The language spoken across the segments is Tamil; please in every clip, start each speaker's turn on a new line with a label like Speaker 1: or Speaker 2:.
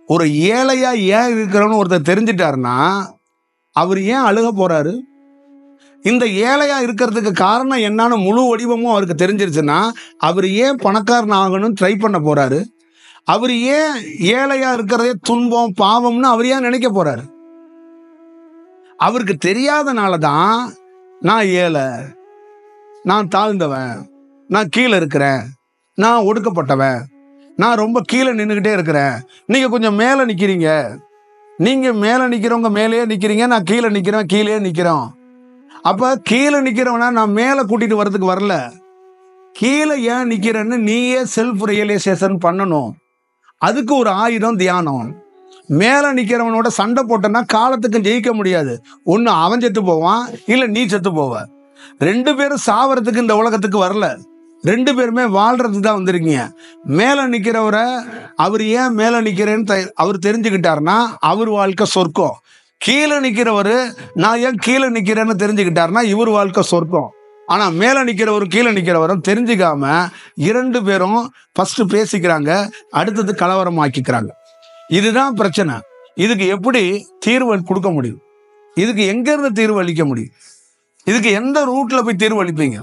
Speaker 1: ஒரு ஏழையா ஏன் இருக்கிறவன்னு ஒருத்தர் தெரிஞ்சிட்டாருன்னா அவர் ஏன் அழுக போறாரு? இந்த ஏழையா இருக்கிறதுக்கு காரணம் என்னன்னு முழு வடிவமும் அவருக்கு தெரிஞ்சிருச்சுன்னா அவர் ஏன் பணக்காரன் ஆகணும்னு ட்ரை பண்ண போறாரு? அவர் ஏன் ஏழையா இருக்கிறதே துன்பம் பாவம்னு அவர் ஏன் நினைக்க போறாரு? அவருக்கு தெரியாதனால தான் நான் ஏழை, நான் தாழ்ந்தவன், நான் கீழே இருக்கிறேன், நான் ஒடுக்கப்பட்டவன், நான் ரொம்ப கீழே நின்றுக்கிட்டே இருக்கிறேன், நீங்க கொஞ்சம் மேலே நிக்கிறீங்க, நீங்க மேலே நிக்கிறவங்க மேலேயே நிக்கிறீங்க, நான் கீழே நிக்கிறேன் கீழே நிக்கிறோம். அப்ப கீழே நிக்கிறவனா நான் மேலே கூட்டிட்டு வர்றதுக்கு வரல. கீழே ஏன் நிக்கிறேன்னு நீயே செல்ஃப் ரியலைசேஷன் பண்ணணும். அதுக்கு ஒரு 1000 தியானம். மேலே நிக்கிறவனோட சண்டை போட்டனா காலத்துக்கு ஜெயிக்க முடியாது. ஒன்னு அவன் செத்து போவான், இல்ல நீ செத்து போவ. 2 பேரும் சாவறதுக்கு இந்த உலகத்துக்கு வரல. 2 பேருமே வாழ்றதுக்கு தான் வந்திருக்கீங்க. மேலே நிக்கிறவரை அவர் ஏன் மேலே நிக்கிறேன்னு அவர் தெரிஞ்சுக்கிட்டாருன்னா அவர் வாழ்க்கை சொர்க்கம். கீழே நிக்கிறவரு நான் ஏன் கீழே நிக்கிறேன்னு தெரிஞ்சுக்கிட்டாருன்னா இவர் வாழ்க்கை சொர்க்கம். ஆனா மேலே நிக்கிறவரும் கீழே நிக்கிறவரும் தெரிஞ்சுக்காம 2 பேரும் ஃபர்ஸ்ட் பேசிக்கிறாங்க, அடுத்தது கலவரம் ஆக்கிக்கிறாங்க. இதுதான் பிரச்சனை. இதுக்கு எப்படி தீர்வு கொடுக்க முடியும்? இதுக்கு எங்க இருந்து தீர்வு அளிக்க முடியும்? இதுக்கு எந்த ரூட்ல போய் தீர்வு அளிப்பீங்க?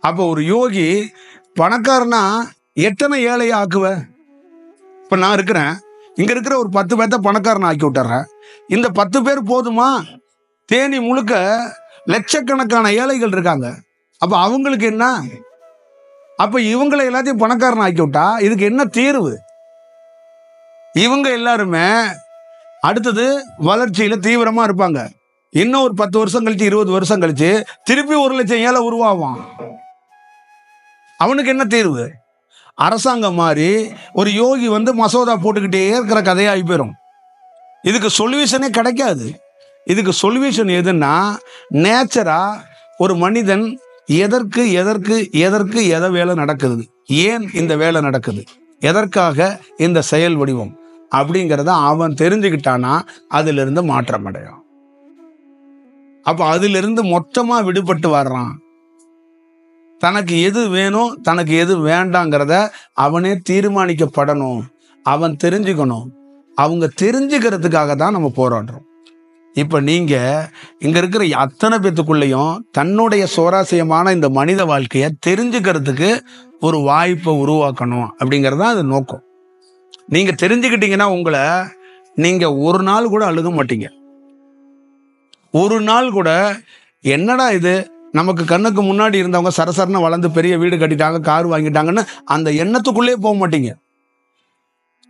Speaker 1: அப்போ ஒரு யோகி பணக்காரனா எத்தனை ஏழையை ஆக்குவ? இப்ப நான் இருக்கிறேன், இங்க இருக்கிற ஒரு 10 பேர்த்த பணக்காரனை ஆக்கி விட்டுறேன். இந்த 10 பேர் போதுமா? தேனி முழுக்க லட்சக்கணக்கான ஏழைகள் இருக்காங்க. அப்ப அவங்களுக்கு என்ன? அப்ப இவங்களை எல்லாத்தையும் பணக்காரன் ஆக்கி விட்டா இதுக்கு என்ன தீர்வு? இவங்க எல்லாருமே அடுத்தது வளர்ச்சியில தீவிரமா இருப்பாங்க. இன்னும் ஒரு 10 வருஷம் கழிச்சு 20 வருஷம் கழிச்சு திருப்பி 1 லட்சம் ஏழை உருவாவான். அவனுக்கு என்ன தீர்வு? அரசாங்கம் மாதிரி ஒரு யோகி மசோதா போட்டுக்கிட்டே இருக்கிற கதையாகி போயிடும். இதுக்கு சொல்யூஷனே கிடைக்காது. இதுக்கு சொல்யூஷன் எதுன்னா நேச்சரா ஒரு மனிதன் எதற்கு எதற்கு எதற்கு எதை வேலை நடக்குது, ஏன் இந்த வேலை நடக்குது, எதற்காக இந்த செயல் வடிவம் அப்படிங்கிறத அவன் தெரிஞ்சுக்கிட்டானா அதிலிருந்து மாற்றம் அடையும். அப்ப அதிலிருந்து மொத்தமா விடுபட்டு வர்றான். தனக்கு எது வேணும் தனக்கு எது வேண்டாங்கிறத அவனே தீர்மானிக்கப்படணும். அவன் தெரிஞ்சுக்கணும். அவங்க தெரிஞ்சுக்கிறதுக்காக தான் நம்ம போராடுறோம். இப்ப நீங்க இங்க இருக்கிற அத்தனை பேத்துக்குள்ளேயும் தன்னுடைய சுவாரஸ்யமான இந்த மனித வாழ்க்கையை தெரிஞ்சுக்கிறதுக்கு ஒரு வாய்ப்பை உருவாக்கணும் அப்படிங்கிறது தான் அது நோக்கம். நீங்க தெரிஞ்சுக்கிட்டீங்கன்னா உங்களை நீங்க ஒரு நாள் கூட அழுக மாட்டீங்க. ஒரு நாள் கூட என்னடா இது, நமக்கு கண்ணுக்கு முன்னாடி இருந்தவங்க சரசரன்னு வளர்ந்து பெரிய வீடு கட்டிட்டாங்க, கார் வாங்கிட்டாங்கன்னு அந்த எண்ணத்துக்குள்ளே போக மாட்டீங்க,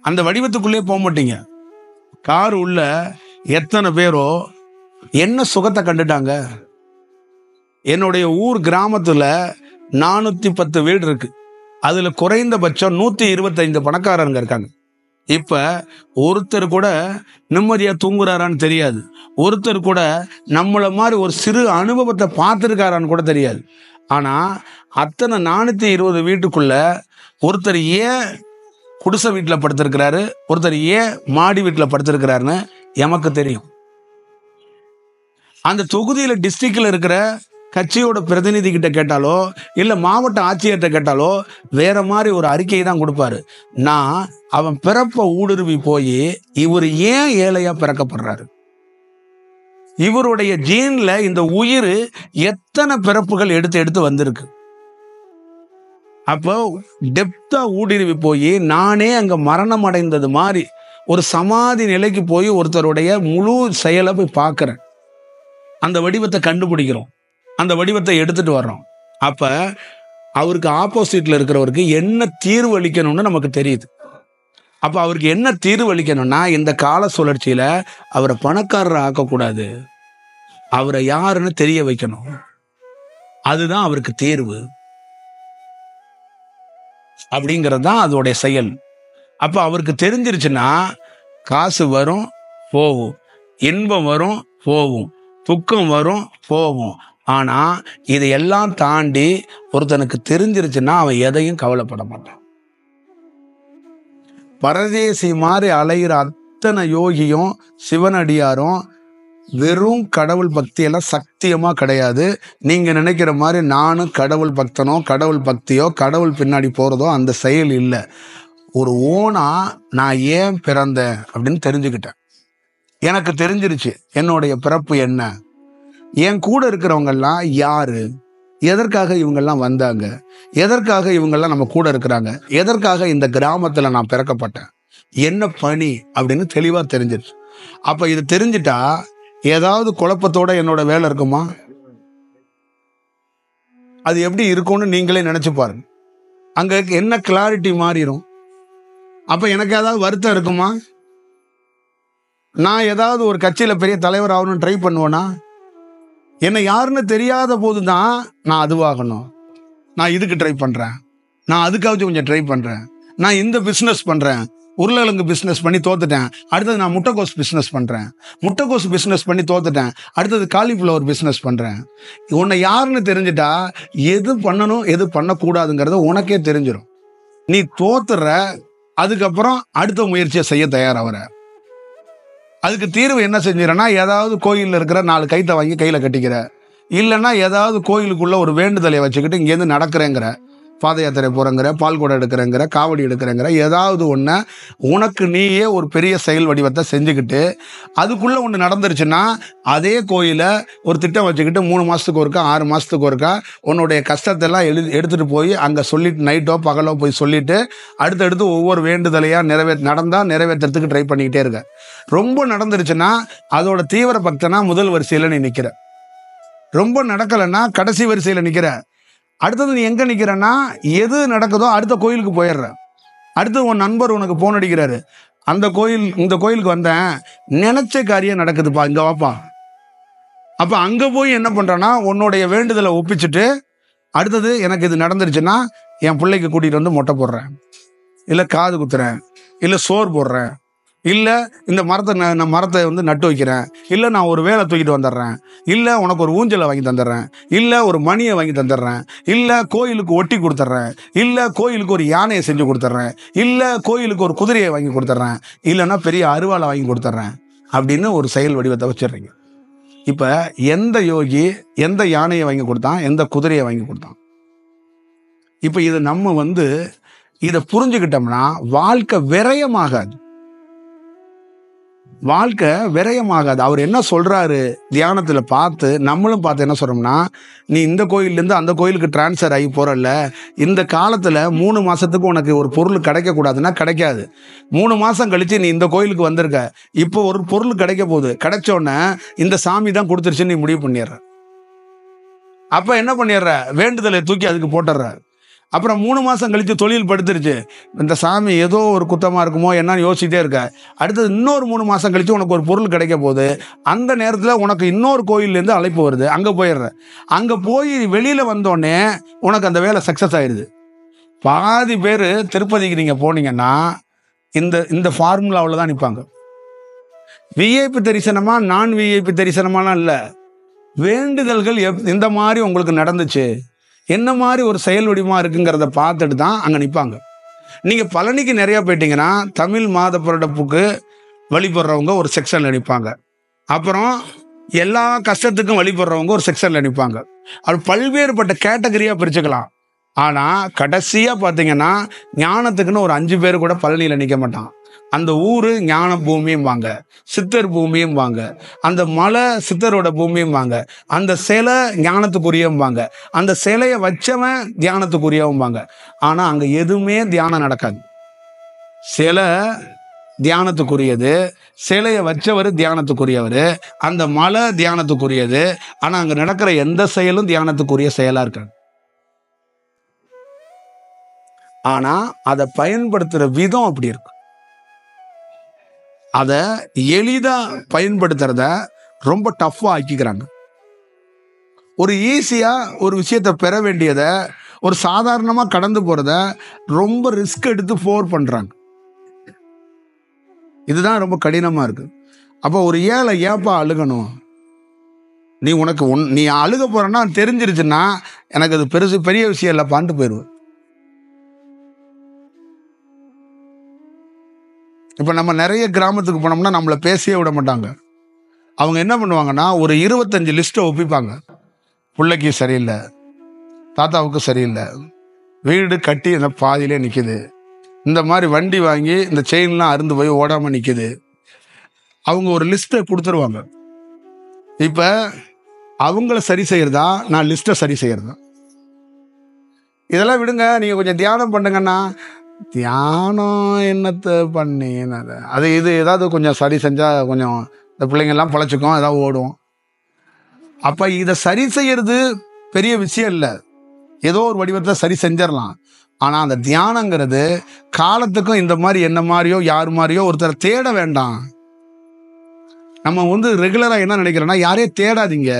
Speaker 1: அந்த வடிவத்துக்குள்ளே போக மாட்டீங்க. கார் உள்ள எத்தனை பேரோ என்ன சுகத்தை கண்டுட்டாங்க. என்னுடைய ஊர் கிராமத்துல 410 வீடு இருக்கு. அதுல குறைந்தபட்சம் 125 பணக்காரங்க இருக்காங்க. இப்ப ஒருத்தர் கூட நிம்மதியா தூங்குறாரான்னு தெரியாது. ஒருத்தர் கூட நம்மள மாதிரி ஒரு சிறு அனுபவத்தை பார்த்துருக்காரான்னு கூட தெரியாது. ஆனா அத்தனை 420 வீட்டுக்குள்ள ஒருத்தர் ஏன் குடிசை வீட்டில் படுத்திருக்கிறாரு, ஒருத்தர் ஏன் மாடி வீட்டில் படுத்திருக்கிறாருன்னு எமக்கு தெரியும். அந்த தொகுதியில டிஸ்ட்ரிக்ட்ல இருக்கிற கட்சியோட பிரதிநிதி கிட்ட கேட்டாலோ இல்ல மாவட்ட ஆட்சியர்கிட்ட கேட்டாலோ வேற மாதிரி ஒரு அறிக்கையை தான் கொடுப்பாரு. நான் அவன் பிறப்ப ஊடுருவி போய் இவர் ஏன் ஏழையா பிறக்கப்படுறாரு, இவருடைய ஜீன்ல இந்த உயிர் எத்தனை பிறப்புகள் எடுத்து எடுத்து வந்திருக்கு. அப்போ டெப்தா ஊடுருவி போய் நானே அங்க மரணம் அடைந்தது மாதிரி ஒரு சமாதி நிலைக்கு போய் ஒருத்தருடைய முழு செயலை போய் பார்க்கிறேன். அந்த வடிவத்தை கண்டுபிடிக்கிறோம், அந்த வடிவத்தை எடுத்துட்டு வர்றோம். அப்ப அவருக்கு ஆப்போசிட்ல இருக்கிறவருக்கு என்ன தீர்வு அளிக்கணும்னு நமக்கு தெரியுது. அப்ப அவருக்கு என்ன தீர்வு அளிக்கணும்னா இந்த கால சுழற்சியில அவரை பணக்காரரை ஆக்கக்கூடாது, அவரை யாருன்னு தெரிய வைக்கணும். அதுதான் அவருக்கு தீர்வு அப்படிங்கிறது தான் அதோடைய செயல். அப்ப அவருக்கு தெரிஞ்சிருச்சுன்னா காசு வரும் போகும், இன்பம் வரும் போகும், துக்கம் வரும் போகும். ஆனா இதையெல்லாம் தாண்டி ஒருத்தனுக்கு தெரிஞ்சிருச்சுன்னா அவன் எதையும் கவலைப்பட மாட்டான். பரதேசி மாதிரி அலைகிற அத்தனை யோகியும் சிவனடியாரும் வெறும் கடவுள் பக்தி எல்லாம் சத்தியமா கிடையாது. நீங்க நினைக்கிற மாதிரி நானும் கடவுள் பக்தனோ கடவுள் பக்தியோ கடவுள் பின்னாடி போறதோ அந்த செயல் இல்லை. ஒரு ஓனா நான் ஏன் பிறந்தேன் அப்படின்னு தெரிஞ்சுக்கிட்டேன். எனக்கு தெரிஞ்சிருச்சு என்னுடைய பிறப்பு என்ன, என் கூட இருக்கிறவங்கெல்லாம் யாரு, எதற்காக இவங்கெல்லாம் வந்தாங்க, எதற்காக இவங்கெல்லாம் நம்ம கூட இருக்கிறாங்க, எதற்காக இந்த கிராமத்துல நான் பிறக்கப்பட்டேன், என்ன பணி அப்படின்னு தெளிவா தெரிஞ்சிருச்சு. அப்ப இது தெரிஞ்சிட்டா ஏதாவது குழப்பத்தோட என்னோட வேலை இருக்குமா? அது எப்படி இருக்கும்னு நீங்களே நினைச்சு பாருங்க. அங்க என்ன கிளாரிட்டி மாறிடும். அப்ப எனக்கு ஏதாவது வருத்தம் இருக்குமா? நான் ஏதாவது ஒரு கட்சியில பெரிய தலைவர் ஆகணும்னு ட்ரை பண்ணுவேனா? என்னை யாருன்னு தெரியாத போதுதான் நான் அதுவாகணும், நான் இதுக்கு ட்ரை பண்றேன், நான் அதுக்காச்சும் கொஞ்சம் ட்ரை பண்றேன், நான் இந்த பிசினஸ் பண்றேன், உருளைக்கிழங்கு பிசினஸ் பண்ணி தோத்துட்டேன், அடுத்தது நான் முட்டைக்கோஸ் பிசினஸ் பண்றேன், முட்டைக்கோஸ் பிசினஸ் பண்ணி தோத்துட்டேன், அடுத்தது காலிஃப்ளவர் பிசினஸ் பண்றேன். உன்னை யாருன்னு தெரிஞ்சுட்டா எது பண்ணணும் எது பண்ணக்கூடாதுங்கிறத உனக்கே தெரிஞ்சிடும். நீ தோத்துற, அதுக்கப்புறம் அடுத்த முயற்சியை செய்ய தயாராகிற. அதுக்கு தீர்வு என்ன செஞ்சிடனா, ஏதாவது கோயிலில் இருக்கிற 4 கைத்தை வாங்கி கையில் கட்டிக்கிற, இல்லைன்னா ஏதாவது கோயிலுக்குள்ள ஒரு வேண்டுதலை வச்சுக்கிட்டு இங்கேருந்து நடக்கிறேங்கிற, பாத யாத்திரை போகிறேங்கிற, பால் குடம் எடுக்கிறேங்கிற, காவடி எடுக்கிறேங்கிற, ஏதாவது ஒன்று உனக்கு நீயே ஒரு பெரிய செயல் வடிவத்தை செஞ்சுக்கிட்டு அதுக்குள்ளே ஒன்று நடந்துருச்சுன்னா அதே கோயிலை ஒரு திட்டம் வச்சுக்கிட்டு 3 மாதத்துக்கு ஒருக்கா 6 மாதத்துக்கு ஒருக்கா உன்னுடைய கஷ்டத்தெல்லாம் எடுத்துகிட்டு போய் அங்கே சொல்லிட்டு நைட்டோ பகலோ போய் சொல்லிட்டு அடுத்தடுத்து ஒவ்வொரு வேண்டுதலையாக நடந்தால் நிறைவேற்றுறதுக்கு ட்ரை பண்ணிக்கிட்டே இருக்க. ரொம்ப நடந்துருச்சுன்னா அதோட தீவிர பக்தனா முதல் வரிசையில் நீ நிற்கிற, ரொம்ப நடக்கலைன்னா கடைசி வரிசையில் நிற்கிற. அடுத்தது நீ எங்கே நிற்கிறன்னா எது நடக்குதோ அடுத்த கோயிலுக்கு போயிடுற. அடுத்து உன் நண்பர் உனக்கு போன் அடிக்கிறாரு, அந்த கோயில் இந்த கோயிலுக்கு வந்தேன், நினைச்ச காரியம் நடக்குதுப்பா, இங்கே வாப்பா. அப்போ அங்கே போய் என்ன பண்ணுறேன்னா உன்னுடைய வேண்டுதலை ஒப்பிச்சுட்டு அடுத்தது எனக்கு இது நடந்துருச்சுன்னா என் பிள்ளைக்கு கூட்டிகிட்டு வந்து மொட்டை போடுறேன், இல்லை காது குத்துறேன், இல்லை சோறு போடுறேன், இல்லை இந்த நான் மரத்தை வந்து நட்டு வைக்கிறேன், இல்லை நான் ஒரு வேலை தூக்கிட்டு வந்துடுறேன், இல்லை உனக்கு ஒரு ஊஞ்சலை வாங்கி தந்துடுறேன், இல்லை ஒரு மணியை வாங்கி தந்துடுறேன், இல்லை கோயிலுக்கு ஒட்டி கொடுத்துட்றேன், இல்லை கோயிலுக்கு ஒரு யானையை செஞ்சு கொடுத்துட்றேன், இல்லை கோயிலுக்கு ஒரு குதிரையை வாங்கி கொடுத்துட்றேன், இல்லைன்னா பெரிய அருவாளை வாங்கி கொடுத்துட்றேன் அப்படின்னு ஒரு செயல் வடிவத்தை வச்சிடுறீங்க. இப்போ எந்த யோகி எந்த யானையை வாங்கி கொடுத்தான், எந்த குதிரையை வாங்கி கொடுத்தான்? இப்போ இதை நம்ம இதை புரிஞ்சுக்கிட்டோம்னா வாழ்க்கை விரயமாகாது. வாழ்க்கை விரயமாகாது. அவர் என்ன சொல்றாரு தியானத்துல பார்த்து நம்மளும் பார்த்து என்ன சொல்றோம்னா, நீ இந்த கோயிலேருந்து அந்த கோயிலுக்கு டிரான்ஸ்ஃபர் ஆகி போறல்ல, இந்த காலத்துல 3 மாசத்துக்கு உனக்கு ஒரு பொருள் கிடைக்க கூடாதுன்னா கிடைக்காது. 3 மாசம் கழிச்சு நீ இந்த கோயிலுக்கு வந்திருக்க, இப்போ ஒரு பொருள் கிடைக்க போகுது, கிடைச்சோடனே இந்த சாமி தான் கொடுத்துருச்சுன்னு நீ முடிவு பண்ணிடுற. அப்ப என்ன பண்ணிடுற, வேண்டுதலை தூக்கி அதுக்கு போட்டுடுற. அப்புறம் 3 மாசம் கழிச்சு தொழில் படுத்துருச்சு, இந்த சாமி ஏதோ ஒரு குத்தமா இருக்குமோ என்னன்னு யோசிச்சுட்டே இருக்க. அடுத்தது இன்னொரு 3 மாசம் கழிச்சு உனக்கு ஒரு பொருள் கிடைக்க போகுது, அந்த நேரத்தில் உனக்கு இன்னொரு கோயிலேருந்து அழைப்பு வருது, அங்கே போயிடுற. அங்கே போய் வெளியில வந்தோடனே உனக்கு அந்த வேலை சக்சஸ் ஆயிடுது. பாதி பேர் திருப்பதிக்கு நீங்க போனீங்கன்னா இந்த ஃபார்முலாவில் தான் நிற்பாங்க. விஐபி தரிசனமா நான் விஐபி தரிசனமாலாம் இல்லை, வேண்டுதல்கள் இந்த மாதிரி உங்களுக்கு நடந்துச்சு, என்ன மாதிரி ஒரு செயல் வடிவமாக இருக்குங்கிறத பார்த்துட்டு தான் அங்கே நிற்பாங்க. நீங்கள் பழனிக்கு நிறையா போயிட்டீங்கன்னா தமிழ் மாத பிறப்புக்கு வழிபடுறவங்க ஒரு செக்ஷனில் நிற்பாங்க, அப்புறம் எல்லா கஷ்டத்துக்கும் வழிபடுறவங்க ஒரு செக்ஷனில் நிற்பாங்க. அது பல்வேறுபட்ட கேட்டகரியாக பிரிச்சுக்கலாம். ஆனால் கடைசியாக பார்த்தீங்கன்னா ஞானத்துக்குன்னு ஒரு 5 பேர் கூட பழனியில் நிற்க மாட்டான். அந்த ஊர் ஞான பூமியும் வாங்க, சித்தர் பூமியும் வாங்க, அந்த மலை சித்தரோட பூமியும் வாங்க, அந்த சிலை ஞானத்துக்குரியவும் வாங்க, அந்த சிலையை வச்சவன் தியானத்துக்குரியவும் வாங்க. ஆனால் அங்கே எதுவுமே தியானம் நடக்காது. சிலை தியானத்துக்குரியது, சிலையை வச்சவர் தியானத்துக்குரியவர், அந்த மலை தியானத்துக்குரியது. ஆனால் அங்கே நடக்கிற எந்த செயலும் தியானத்துக்குரிய செயலாக இருக்காது. ஆனால் அதை பயன்படுத்துகிற விதம் அப்படி இருக்கு. அதை எளிதாக பயன்படுத்துறத ரொம்ப டஃப்பாக ஆக்கிக்கிறாங்க. ஒரு ஈஸியாக ஒரு விஷயத்தை பெற வேண்டியதை, ஒரு சாதாரணமாக கடந்து போகிறத ரொம்ப ரிஸ்க் எடுத்து ஃபோர் பண்ணுறாங்க. இதுதான் ரொம்ப கடினமாக இருக்குது. அப்போ ஒரு ஏழை ஏப்பா அழுகணும், நீ அழுக போகிறன்னா தெரிஞ்சிருச்சுன்னா எனக்கு அது பெரிய விஷயம் இல்லை பாண்டு போயிடுவேன். இப்போ நம்ம நிறைய கிராமத்துக்கு போனோம்னா நம்மளை பேசியே விட மாட்டாங்க. அவங்க என்ன பண்ணுவாங்கன்னா ஒரு 25 லிஸ்ட்டை ஒப்பிப்பாங்க. பிள்ளைக்கு சரியில்லை, தாத்தாவுக்கு சரியில்லை, வீடு கட்டி அந்த பாதியிலே நிற்கிது, இந்த மாதிரி வண்டி வாங்கி இந்த செயின்லாம் அருந்து போய் ஓடாமல் நிற்குது. அவங்க ஒரு லிஸ்ட்டை கொடுத்துருவாங்க. இப்போ அவங்கள சரி செய்கிறதா, நான் லிஸ்ட்டை சரி செய்கிறதா? இதெல்லாம் விடுங்க, நீங்கள் கொஞ்சம் தியானம் பண்ணுங்கன்னா. தியானம் என்னத்தை பண்ணி அது இது ஏதாவது கொஞ்சம் சரி செஞ்சால் கொஞ்சம் இந்த பிள்ளைங்கள்லாம் பொழைச்சிக்கும், ஏதாவது ஓடும். அப்போ இதை சரி செய்கிறது பெரிய விஷயம் இல்லை, ஏதோ ஒரு வடிவத்தில் சரி செஞ்சிடலாம். ஆனால் அந்த தியானங்கிறது காலத்துக்கும் இந்த மாதிரி என்ன மாதிரியோ யார் மாதிரியோ ஒருத்தரை தேட வேண்டாம். நம்ம ரெகுலராக என்ன நினைக்கிறோன்னா, யாரையும் தேடாதீங்க.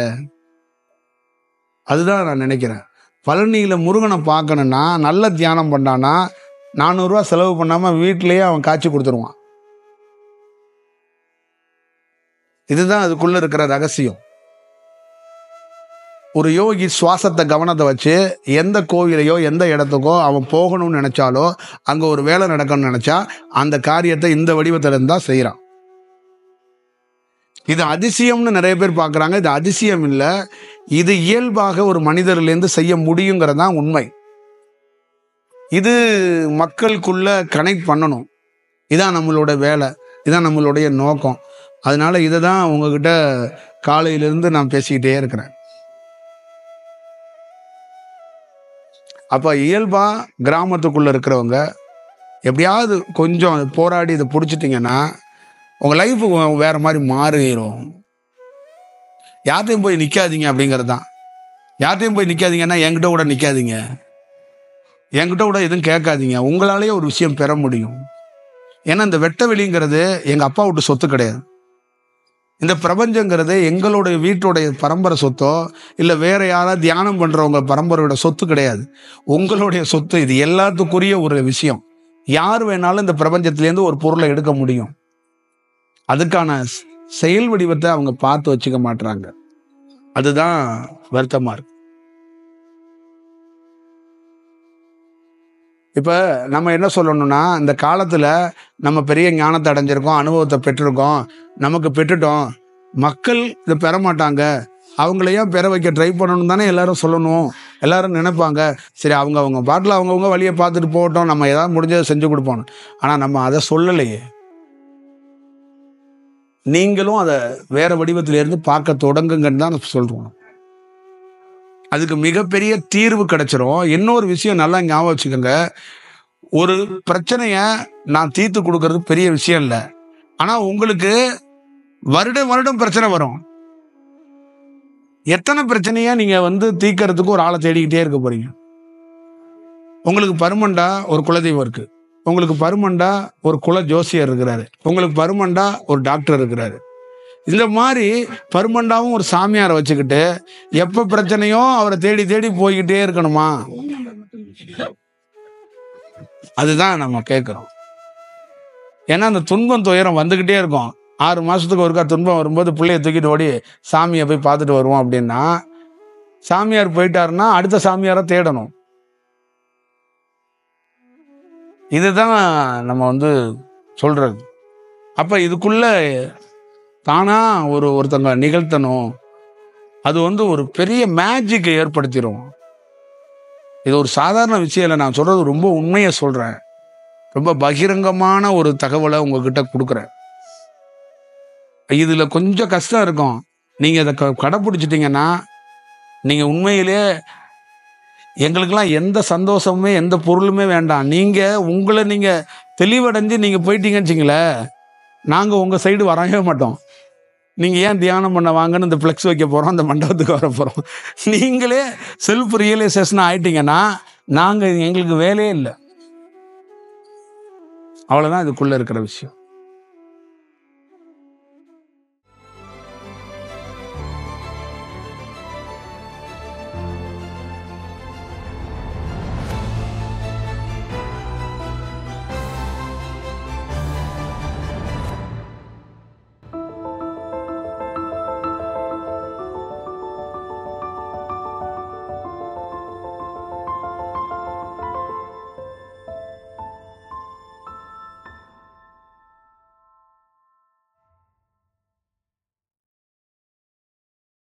Speaker 1: அதுதான் நான் நினைக்கிறேன். பழனியில் முருகனை பார்க்கணுன்னா நல்ல தியானம் பண்ணானா 400 ரூபா செலவு பண்ணாமல் வீட்டிலேயே அவன் காட்சி கொடுத்துருவான். இதுதான் அதுக்குள்ள இருக்கிற ரகசியம். ஒரு யோகி சுவாசத்தை கவனத்தை வச்சு எந்த கோவிலையோ எந்த இடத்துக்கோ அவன் போகணும்னு நினைச்சாலோ, அங்கே ஒரு வேலை நடக்கணும்னு நினைச்சா அந்த காரியத்தை இந்த வடிவத்தில் இருந்தால் செய்கிறான். இது அதிசயம்னு நிறைய பேர் பார்க்குறாங்க. இது அதிசயம் இல்லை, இது இயல்பாக ஒரு மனிதர்லேருந்து செய்ய முடியுங்கிறது தான் உண்மை. இது மக்களுக்குள்ள கனெக்ட் பண்ணணும். இதான் நம்மளோட வேலை, இதான் நம்மளுடைய நோக்கம். அதனால இதை தான் உங்ககிட்ட காலையிலிருந்து நான் பேசிக்கிட்டே இருக்கிறேன். அப்போ இயல்பாக கிராமத்துக்குள்ளே இருக்கிறவங்க எப்படியாவது கொஞ்சம் போராடி இதை பிடிச்சிட்டிங்கன்னா உங்கள் லைஃபு வேறு மாதிரி மாறிடும். யார்கிட்டையும் போய் நிற்காதீங்க அப்படிங்கிறது தான். யார்கிட்டையும் போய் நிற்காதீங்கன்னா என்கிட்ட கூட நிற்காதீங்க, என்கிட்ட கூட எதுவும் கேட்காதீங்க. உங்களாலேயே ஒரு விஷயம் பெற முடியும். ஏன்னா இந்த வெட்ட வெளிங்கிறது எங்கள் அப்பா விட்டு சொத்து கிடையாது. இந்த பிரபஞ்சங்கிறது எங்களுடைய வீட்டுடைய பரம்பரை சொத்தோ இல்லை வேற யாராவது தியானம் பண்ணுறவங்க பரம்பரையோட சொத்து கிடையாது, உங்களுடைய சொத்து. இது எல்லாத்துக்குரிய ஒரு விஷயம். யார் வேணாலும் இந்த பிரபஞ்சத்திலேருந்து ஒரு பொருளை எடுக்க முடியும். அதுக்கான செயல் வடிவத்தை அவங்க பார்த்து வச்சுக்க மாட்டாங்க. அதுதான் வருத்தமா இருக்கு. இப்போ நம்ம என்ன சொல்லணும்னா, இந்த காலத்தில் நம்ம பெரிய ஞானத்தை அடைஞ்சிருக்கோம், அனுபவத்தை பெற்றிருக்கோம், நமக்கு பெற்றுட்டோம், மக்கள் இதை பெற மாட்டாங்க, அவங்களையும் பெற வைக்க ட்ரை பண்ணணும் தானே எல்லாரும் சொல்லணும், எல்லாரும் நினைப்பாங்க. சரி, அவங்க பாட்டில் அவங்கவுங்க வழியை பார்த்துட்டு போகட்டும், நம்ம ஏதாவது முடிஞ்சதை செஞ்சு கொடுப்போம். ஆனால் நம்ம அதை சொல்லலையே. நீங்களும் அதை வேற வடிவத்திலிருந்து பார்க்க தொடங்குங்கன்னு தான் சொல்றோம். அதுக்கு மிகப்பெரிய தீர்வு கிடைச்சிரும். இன்னொரு விஷயம் நல்லா ஞாபகம் வச்சுக்கோங்க, ஒரு பிரச்சனையை நான் தீர்த்து கொடுக்கறது பெரிய விஷயம் இல்லை. ஆனால் உங்களுக்கு வருடம் வருடம் பிரச்சனை வரும். எத்தனை பிரச்சனையா நீங்கள் தீர்க்கறதுக்கு ஒரு ஆளை தேடிக்கிட்டே இருக்க போறீங்க. உங்களுக்கு பர்மனண்டா ஒரு குலதெய்வம் இருக்கு, உங்களுக்கு பர்மனண்டா ஒரு குல ஜோசியர் இருக்கிறாரு, உங்களுக்கு பர்மனண்டா ஒரு டாக்டர் இருக்கிறாரு. இந்த மாதிரி பர்மனண்டாவும் ஒரு சாமியாரை வச்சுக்கிட்டு எப்ப பிரச்சனையோ அவரை தேடி தேடி போய்கிட்டே இருக்கணுமா? அதுதான் நம்ம கேட்கிறோம். ஏன்னா அந்த துன்பம் துயரம் வந்துகிட்டே இருக்கும். 6 மாசத்துக்கு ஒருக்கா துன்பம் வரும்போது பிள்ளைய தூக்கிட்டு ஓடி சாமியை போய் பார்த்துட்டு வருவோம் அப்படின்னா, சாமியார் போயிட்டாருன்னா அடுத்த சாமியாரை தேடணும். இதுதான் நம்ம சொல்றது. அப்ப இதுக்குள்ள தானா ஒருத்தங்க நிகழ்த்தணும். அது ஒரு பெரிய மேஜிக்கை ஏற்படுத்திடும். இது ஒரு சாதாரண விஷயம் இல்லை. நான் சொல்றது ரொம்ப உண்மையை சொல்றேன். ரொம்ப பகிரங்கமான ஒரு தகவலை உங்ககிட்ட கொடுக்குறேன். இதுல கொஞ்சம் கஷ்டம் இருக்கும். நீங்க அதை கடைப்பிடிச்சிட்டீங்கன்னா நீங்க உண்மையிலே எங்களுக்கெல்லாம் எந்த சந்தோஷமுமே எந்த பொருளுமே வேண்டாம். நீங்க உங்களை நீங்க தெளிவடைஞ்சு நீங்க போயிட்டீங்கன்னு வச்சுங்களேன், நாங்க உங்க சைடு வரவே மாட்டோம். நீங்க ஏன் தியானம் பண்ண வாங்கன்னு இந்த ஃப்ளெக்ஸ் வைக்க போறோம், அந்த மண்டபத்துக்கு வர போறோம். நீங்களே செல்ஃப் ரியலைசேஷன் ஆயிட்டீங்கன்னா எங்களுக்கு வேலையே இல்லை. அவ்வளவுதான் இதுக்குள்ள இருக்கிற விஷயம்.